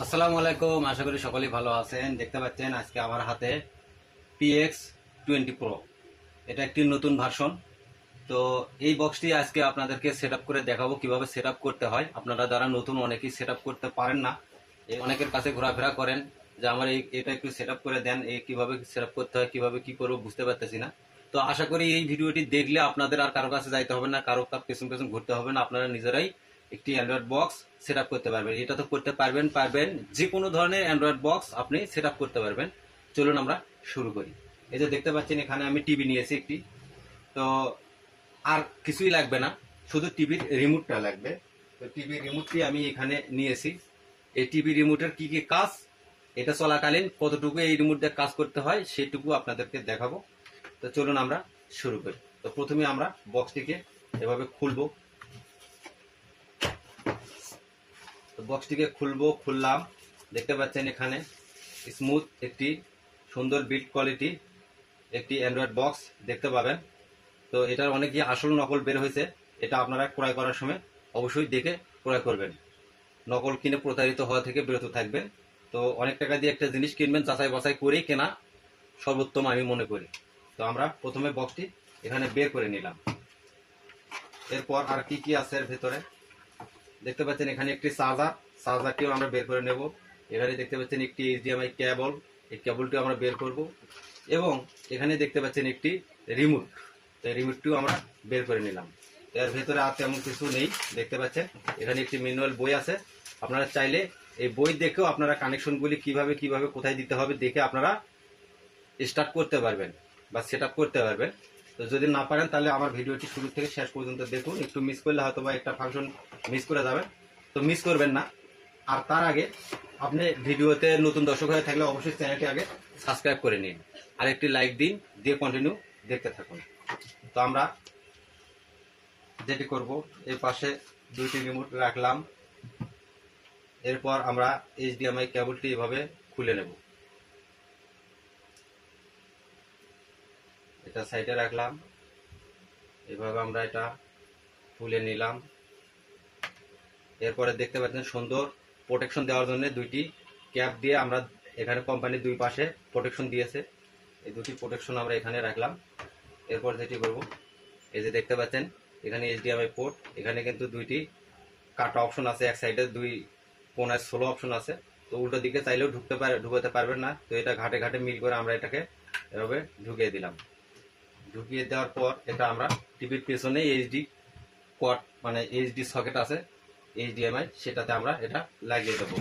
আসসালামু আলাইকুম, আশা করি সকলেই ভালো আছেন। দেখতে পাচ্ছেন আজকে আমার হাতে PX20 Pro। এটা একটি নতুন ভার্সন। তো এই বক্সটি আজকে আপনাদেরকে সেট আপ করে দেখাবো কিভাবে সেট আপ করতে হয়। আপনারা যারা নতুন অনেকেই সেট আপ করতে পারেন না, এই অনেকের কাছে ঘোরাফেরা করেন যে আমার এটা একটু সেট আপ করে দেন, এই কিভাবে সেট আপ করতে হয়, কিভাবে কি করবো বুঝতে পারতেছি না। তো আশা করি এই ভিডিওটি দেখলে আপনাদের আর কারো কাছে যাইতে হবে না, কারো পেছন পেছন ঘুরতে হবে না। আপনারা নিজেরাই একটি অ্যান্ড্রয়েড বক্স সেট আপ করতে পারবেন। এটা তো করতে পারবেন যে কোনো ধরনের অ্যান্ড্রয়েড বক্স আপনি সেট আপ করতে পারবেন। চলুন আমরা শুরু করি। এই যে দেখতে পাচ্ছেন এখানে আমি টিভি নিয়েছি একটি। তো আর কিছুই লাগবে না, শুধু টিভির রিমোটটা লাগবে। তো টিভির রিমোটটি আমি এখানে নিয়েছি। এই টিভি রিমোটের কি কি কাজ, এটা চলাকালীন কতটুকু এই রিমোট দিয়ে কাজ করতে হয় সেটুকু আপনাদেরকে দেখাবো। তো চলুন আমরা শুরু করি। তো প্রথমে আমরা বক্সটিকে এভাবে খুলবো। তো বক্সটিকে খুললাম। দেখতে পাচ্ছেন এখানে স্মুথ একটি সুন্দর বিল্ড কোয়ালিটি একটি অ্যান্ড্রয়েড বক্স দেখতে পাবেন। তো এটার অনেকই আসল নকল বের হয়েছে। এটা আপনারা ক্রয় করার সময় অবশ্যই দেখে ক্রয় করবেন। নকল কিনে প্রতারিত হওয়া থেকে বিরত থাকবেন। তো অনেক টাকা দিয়ে একটা জিনিস কিনবেন, যাচাই বাছাই করেই কেনা সর্বোত্তম আমি মনে করি। তো আমরা প্রথমে বক্সটি এখানে বের করে নিলাম। এরপর আর কি কি আছে এর ভেতরে দেখতে পাচ্ছেন এখানে একটি চার্জারটিও আমরা বের করে নেব। এখানে দেখতে পাচ্ছেন একটি HDMI কেবল, এই কেবলটিও আমরা বের করব। এবং এখানে দেখতে পাচ্ছেন একটি রিমোট, এই রিমোটটিও আমরা বের করে নিলাম। এর ভেতরে আর তেমন কিছু নেই। দেখতে পাচ্ছেন এখানে একটি ম্যানুয়াল বই আছে। আপনারা চাইলে এই বই দেখেও আপনারা কানেকশনগুলি কিভাবে কোথায় দিতে হবে দেখে আপনারা স্টার্ট করতে পারবেন বা সেট আপ করতে পারবেন। তো যদি না পারেন তাহলে আমার ভিডিওটি শুরু থেকে শেষ পর্যন্ত দেখুন। একটু মিস করলে হয়তো বা একটা ফাংশন মিস করে যাবেন, তো মিস করবেন না। আর তার আগে আপনি ভিডিওতে নতুন দর্শক হয়ে থাকলে অবশ্যই চ্যানেলটি আগে সাবস্ক্রাইব করে নিন, আর একটি লাইক দিন, দিয়ে কন্টিনিউ দেখতে থাকুন। তো আমরা যেটি করব, এই পাশে দুইটি রিমোট রাখলাম। এরপর আমরা HDMI কেবলটি এভাবে খুলে নেব। এটা সাইডে রাখলাম, এভাবে আমরা এটা খুলে নিলাম। এরপরে দেখতে পাচ্ছেন সুন্দর প্রোটেকশন দেওয়ার জন্য দুইটি ক্যাপ দিয়ে আমরা এখানে কোম্পানির দুই পাশে প্রোটেকশন দিয়েছে, এই দুটি প্রোটেকশন আমরা এখানে রাখলাম। এরপর যেটি করব, এই যে দেখতে পাচ্ছেন এখানে HDMI পোর্ট, এখানে কিন্তু দুইটি কাটা অপশন আছে, এক সাইডে দুই কোনায় স্লো অপশন আছে। তো উল্টো দিকে চাইলেও ঢুকাতে পারবেন না। তো এটা ঘাটে ঘাটে মিল করে আমরা এটাকে এভাবে ঢুকিয়ে দিলাম। ঢুকিয়ে দেওয়ার পর এটা আমরা টিভির পেছনে এইচডি কোয়াড মানে এইচডি সকেট আছে HDMI, সেটাতে আমরা এটা লাগিয়ে দেবো।